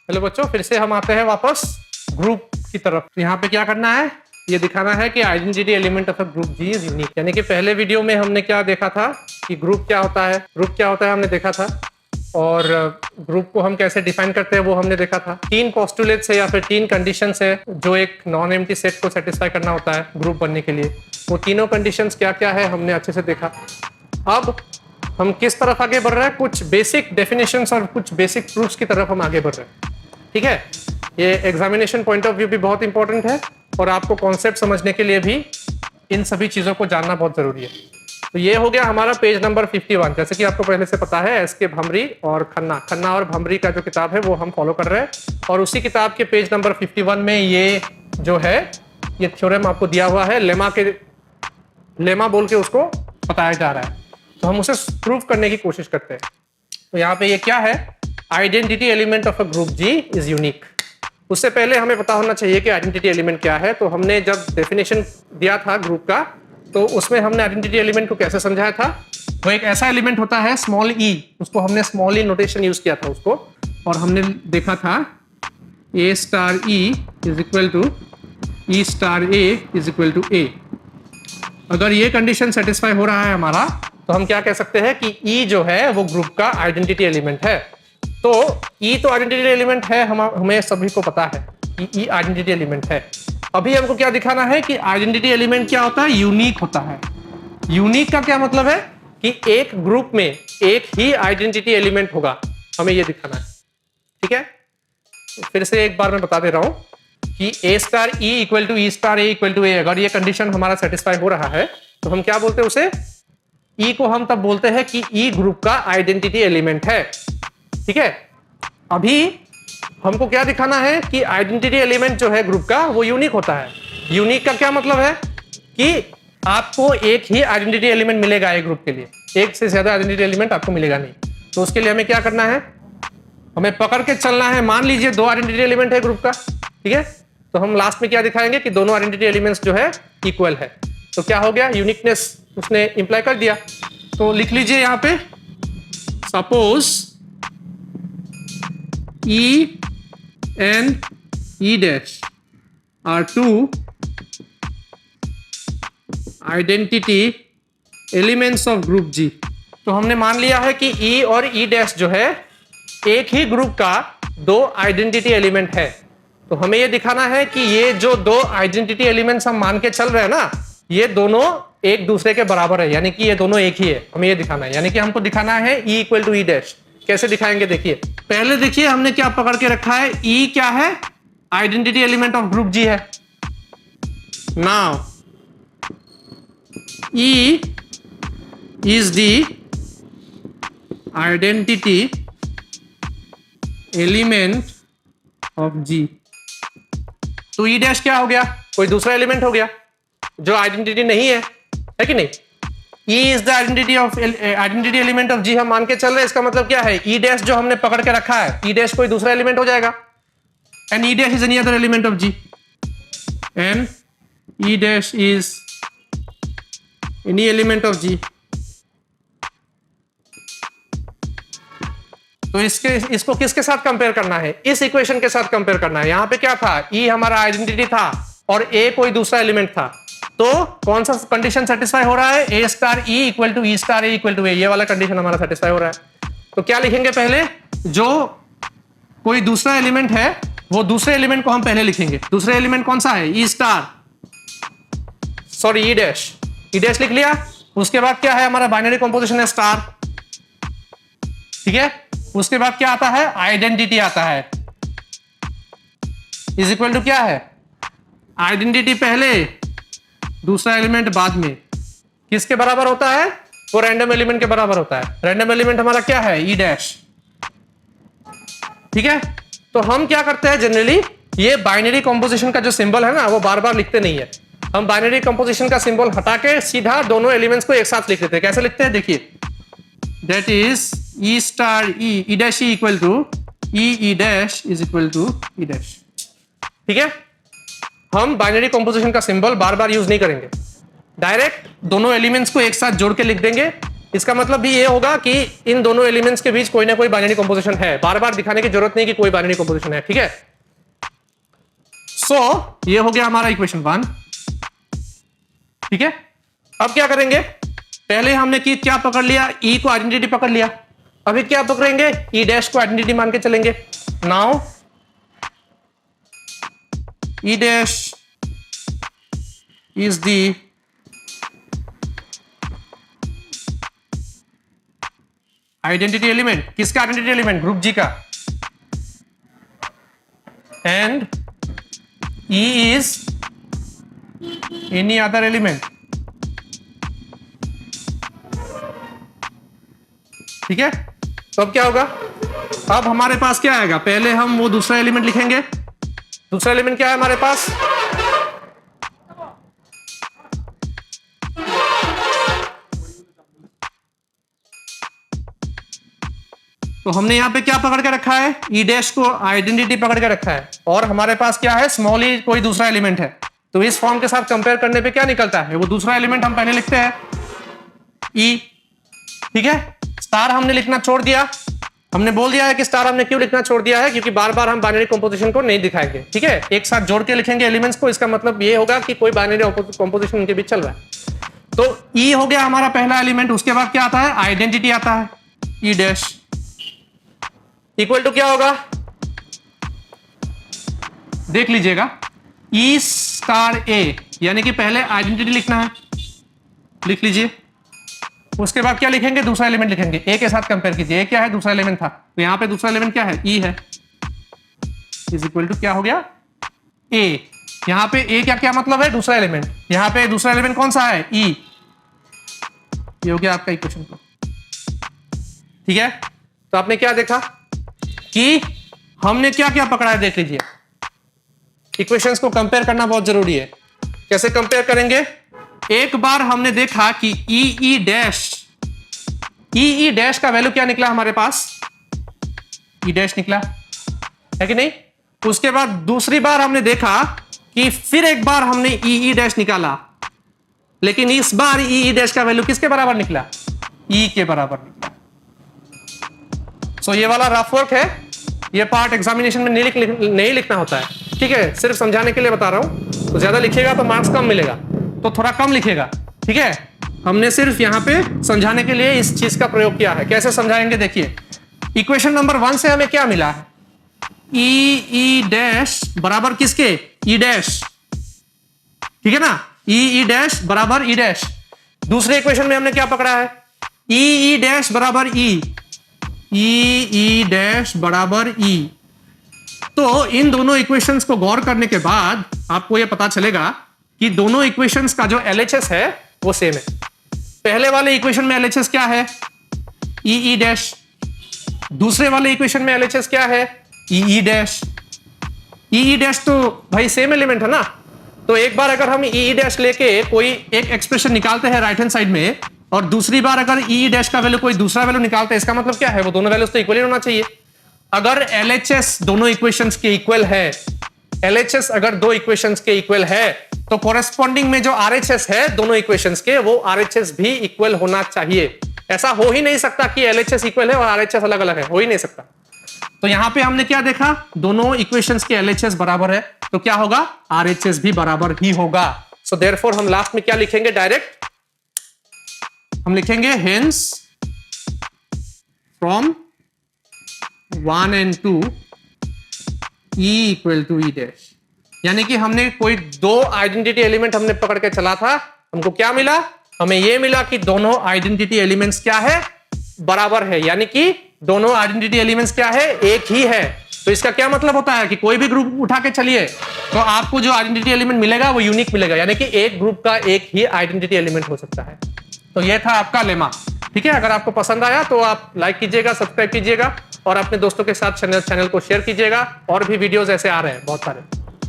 Hello बच्चों, फिर से हम आते हैं वापस ग्रुप की तरफ। यहाँ पे क्या करना है, ये दिखाना है कि identity element of a group G is unique. यानी कि पहले वीडियो में हमने क्या देखा था कि ग्रुप क्या होता है, हमने देखा था, और ग्रुप को हम कैसे डिफाइन करते हैं वो हमने देखा था। 3 पोस्टुलेट्स है या फिर 3 कंडीशंस है जो एक नॉन एम्प्टी सेट को सेटिस्फाई करना होता है ग्रुप बनने के लिए। वो तीनों कंडीशंस क्या क्या है हमने अच्छे से देखा। अब हम किस तरफ आगे बढ़ रहे हैं, कुछ बेसिक डेफिनेशंस और कुछ बेसिक प्रूफ्स की तरफ हम आगे बढ़ रहे हैं। ठीक है, ये एग्जामिनेशन पॉइंट ऑफ व्यू भी बहुत इंपॉर्टेंट है और आपको कॉन्सेप्ट समझने के लिए भी इन सभी चीज़ों को जानना बहुत ज़रूरी है। तो ये हो गया हमारा पेज नंबर 51। जैसे कि आपको पहले से पता है, एस.के. भमरी और खन्ना और भमरी का जो किताब है वो हम फॉलो कर रहे हैं, और उसी किताब के पेज नंबर 51 में ये जो है ये थ्योरम आपको दिया हुआ है, लेमा बोल के उसको बताया जा रहा है। तो हम उसे प्रूव करने की कोशिश करते हैं। तो यहाँ पे ये क्या है, identity element of a group G is unique. उससे पहले हमें पता होना चाहिए कि आइडेंटिटी एलिमेंट क्या है। तो हमने जब डेफिनेशन दिया था ग्रुप का, तो उसमें हमने आइडेंटिटी एलिमेंट को कैसे समझाया था। वो एक ऐसा एलिमेंट होता है स्मॉल ई, उसको हमने स्मॉल ई नोटेशन यूज किया था उसको, और हमने देखा था A star E is equal to E star A is equal to A. अगर ये कंडीशन सेटिस्फाई हो रहा है हमारा, तो हम क्या कह सकते हैं कि ई जो है वो ग्रुप का आइडेंटिटी एलिमेंट है। तो ई तो आइडेंटिटी एलिमेंट है, हमें सभी को पता है कि ई आइडेंटिटी एलिमेंट है। अभी हमको क्या दिखाना है कि आइडेंटिटी एलिमेंट क्या होता है, यूनिक होता है। यूनिक का क्या मतलब है कि एक ग्रुप में एक ही आइडेंटिटी एलिमेंट होगा, हमें ये दिखाना है। ठीक है, फिर से एक बार मैं बता दे रहा हूं कि A star E equal to E star A equal to A, अगर ये कंडीशन हमारा सेटिस्फाई हो रहा है तो हम क्या बोलते हैं उसे, ई को हम तब बोलते हैं कि ई ग्रुप का आइडेंटिटी एलिमेंट है। ठीक है, अभी हमको क्या दिखाना है कि आइडेंटिटी एलिमेंट जो है ग्रुप का वो यूनिक होता है। यूनिक का क्या मतलब है कि आपको एक ही आइडेंटिटी एलिमेंट मिलेगा एक ग्रुप के लिए, एक से ज्यादा आइडेंटिटी एलिमेंट आपको मिलेगा नहीं। तो उसके लिए हमें क्या करना है, हमें पकड़ के चलना है। मान लीजिए 2 आइडेंटिटी एलिमेंट है ग्रुप का, ठीक है, तो हम लास्ट में क्या दिखाएंगे कि दोनों आइडेंटिटी एलिमेंट्स जो है इक्वल है। तो क्या हो गया, यूनिकनेस उसने इंप्लाई कर दिया। तो लिख लीजिए यहां पे, suppose E and E dash are 2 identity elements of group G। तो हमने मान लिया है कि E और E dash जो है एक ही ग्रुप का 2 आइडेंटिटी एलिमेंट है। तो हमें ये दिखाना है कि ये जो 2 आइडेंटिटी एलिमेंट्स हम मान के चल रहे हैं ना, ये दोनों एक दूसरे के बराबर है, यानी कि ये दोनों एक ही है। हमें ये दिखाना है, यानी कि हमको दिखाना है E equal to E dash. कैसे दिखाएंगे देखिए, पहले देखिए हमने क्या पकड़ के रखा है, E क्या है, identity element of group G है। Now E is the identity element of G। तो E डैश क्या हो गया, कोई दूसरा एलिमेंट हो गया जो आइडेंटिटी नहीं है कि नहीं। E is the identity element of G हम मान के चल रहे हैं। इसका मतलब क्या है, E डैश जो हमने पकड़ के रखा है, E डैश कोई दूसरा एलिमेंट हो जाएगा, and E dash is any other element of G, and E dash is any element of G। तो इसको किसके साथ कंपेयर करना है, इस इक्वेशन के साथ कंपेयर करना है। यहां पे क्या था, E हमारा आइडेंटिटी था और A कोई दूसरा एलिमेंट था। तो कौन सा कंडीशन सेटिस्फाई हो रहा है, A star E equal to E star A equal to A, ये वाला कंडीशन हमारा सेटिस्फाई हो रहा है। तो क्या लिखेंगे, पहले जो कोई दूसरा एलिमेंट है वो दूसरे एलिमेंट को हम पहले लिखेंगे। दूसरा एलिमेंट कौन सा है, E star, sorry E dash, E dash लिख लिया। उसके बाद क्या है, हमारा बाइनरी कंपोजिशन है स्टार। ठीक है, उसके बाद क्या आता है, आइडेंटिटी आता है, इज इक्वल टू क्या है, आइडेंटिटी पहले दूसरा एलिमेंट बाद में। किसके बराबर होता है, वो रैंडम एलिमेंट के बराबर होता है। रैंडम एलिमेंट हमारा क्या है, ई डैश। ठीक है, तो हम क्या करते हैं जनरली, ये बाइनरी कंपोजिशन का जो सिंबल है ना वो बार बार लिखते नहीं है। हम बाइनरी कंपोजिशन का सिंबल हटा के सीधा दोनों एलिमेंट्स को एक साथ लिख देते हैं। कैसे लिखते हैं देखिए, that is E star E dash E equal to E dash is equal to E dash. ठीक है, हम बाइनरी कंपोजिशन का सिंबल बार बार यूज नहीं करेंगे, डायरेक्ट दोनों एलिमेंट्स को एक साथ जोड़ के लिख देंगे इसका मतलब भी ये होगा कि इन दोनों एलिमेंट्स के बीच कोई ना कोई बाइनरी कंपोजिशन है। बार बार दिखाने की जरूरत नहीं कि कोई बाइनरी कंपोजिशन है, ठीक है। सो ये हो गया हमारा इक्वेशन 1, ठीक है। अब क्या करेंगे, पहले हमने क्या पकड़ लिया, ई को आइडेंटिटी पकड़ लिया। अभी क्या पकड़ेंगे, ई डैश को आइडेंटिटी मान के चलेंगे। Now E dash is the identity element. किसका आइडेंटिटी एलिमेंट, ग्रुप जी का। And E is any other element, ठीक है। तो अब क्या होगा, अब हमारे पास क्या आएगा, पहले हम वो दूसरा एलिमेंट लिखेंगे। दूसरा एलिमेंट क्या है हमारे पास, तो हमने यहां पे क्या पकड़ के रखा है, ई डैश को आइडेंटिटी पकड़ के रखा है, और हमारे पास क्या है, स्मॉल ई कोई दूसरा एलिमेंट है। तो इस फॉर्म के साथ कंपेयर करने पे क्या निकलता है, वो दूसरा एलिमेंट हम पहले लिखते हैं ई, ठीक है। स्टार हमने लिखना छोड़ दिया, हमने बोल दिया है कि स्टार हमने क्यों लिखना छोड़ दिया है, क्योंकि बार बार हम बाइनरी कंपोजिशन को नहीं दिखाएंगे, ठीक है। एक साथ जोड़ के लिखेंगे एलिमेंट्स को, इसका मतलब ये होगा कि कोई बाइनरी कंपोजिशन उनके बीच चल रहा है। तो ई हो गया हमारा पहला एलिमेंट। उसके बाद क्या आता है, आइडेंटिटी आता है, ई डैश इक्वल टू क्या होगा, देख लीजिएगा, ई स्टार ए, यानी कि पहले आइडेंटिटी लिखना है, लिख लीजिए। उसके बाद क्या लिखेंगे, दूसरा एलिमेंट लिखेंगे, ए के साथ कंपेयर कीजिए। ए क्या है, दूसरा एलिमेंट था, तो यहां पे दूसरा एलिमेंट क्या है, ई है, इज इक्वल टू क्या हो गया, ए। यहां पे ए क्या क्या मतलब है, दूसरा एलिमेंट। यहां पे दूसरा एलिमेंट कौन सा है, ई। ये हो गया आपका इक्वेशन को, ठीक है। तो आपने क्या देखा कि हमने क्या क्या पकड़ा है, देख लीजिए। इक्वेशंस को कंपेयर करना बहुत जरूरी है। कैसे कंपेयर करेंगे, एक बार हमने देखा कि ई डैश का वैल्यू क्या निकला हमारे पास, ई डैश निकला है कि नहीं। उसके बाद दूसरी बार हमने देखा कि फिर एक बार हमने ई डैश निकाला, लेकिन इस बार ई डैश का वैल्यू किसके बराबर निकला, ई के बराबर निकला। सो ये वाला रफ वर्क है, ये पार्ट एग्जामिनेशन में नहीं लिखना होता है, ठीक है। सिर्फ समझाने के लिए बता रहा हूं, तो ज्यादा लिखिएगा तो मार्क्स कम मिलेगा, तो थोड़ा कम लिखेगा, ठीक है। हमने सिर्फ यहां पे समझाने के लिए इस चीज का प्रयोग किया है। कैसे समझाएंगे, देखिए। इक्वेशन नंबर 1 से हमें क्या मिला है, ई डैश बराबर किसके, ई डैश, ठीक है ना। ई डैश बराबर ई डैश। दूसरे इक्वेशन में हमने क्या पकड़ा है, ई डैश बराबर ई डैश बराबर ई। तो इन दोनों इक्वेशंस को गौर करने के बाद आपको यह पता चलेगा कि दोनों इक्वेशंस का जो LHS है वो सेम है। पहले वाले इक्वेशन में LHS क्या है, ई डैश। दूसरे वाले इक्वेशन में LHS क्या है, ई डैश। ई डैश तो भाई सेम एलिमेंट है ना। तो एक बार अगर हम ई डैश लेके कोई एक एक्सप्रेशन निकालते हैं राइट हैंड साइड में, और दूसरी बार अगर ई डैश का वैल्यू कोई दूसरा वैल्यू निकालते हैं, इसका मतलब क्या है, वो दोनों वैल्यूज तो इक्वल ही होना चाहिए। अगर LHS दोनों इक्वेशंस के इक्वल है, LHS अगर दो इक्वेशंस के इक्वल है, तो कोरेस्पॉन्डिंग में जो RHS है दोनों इक्वेशंस के, वो RHS भी इक्वल होना चाहिए। ऐसा हो ही नहीं सकता कि LHS इक्वल है और RHS अलग अलग है, हो ही नहीं सकता। तो यहां पे हमने क्या देखा, दोनों इक्वेशंस के LHS बराबर है, तो क्या होगा, RHS भी बराबर ही होगा। सो देयरफॉर हम लास्ट में क्या लिखेंगे, डायरेक्ट हम लिखेंगे hence from 1 and 2 E equal to E dash. यानी कि हमने कोई दो आइडेंटिटी एलिमेंट हमने पकड़ के चला था, हमको क्या मिला, हमें यह मिला कि दोनों आइडेंटिटी एलिमेंट्स क्या है, बराबर है। यानी कि दोनों आइडेंटिटी एलिमेंट्स क्या है, एक ही है। तो इसका क्या मतलब होता है कि कोई भी ग्रुप उठा के चलिए तो आपको जो आइडेंटिटी एलिमेंट मिलेगा वो यूनिक मिलेगा। यानी कि एक ग्रुप का एक ही आइडेंटिटी एलिमेंट हो सकता है। तो ये था आपका लेमा, ठीक है। अगर आपको पसंद आया तो आप लाइक कीजिएगा, सब्सक्राइब कीजिएगा और अपने दोस्तों के साथ चैनल को शेयर कीजिएगा। और भी वीडियोस ऐसे आ रहे हैं बहुत सारे।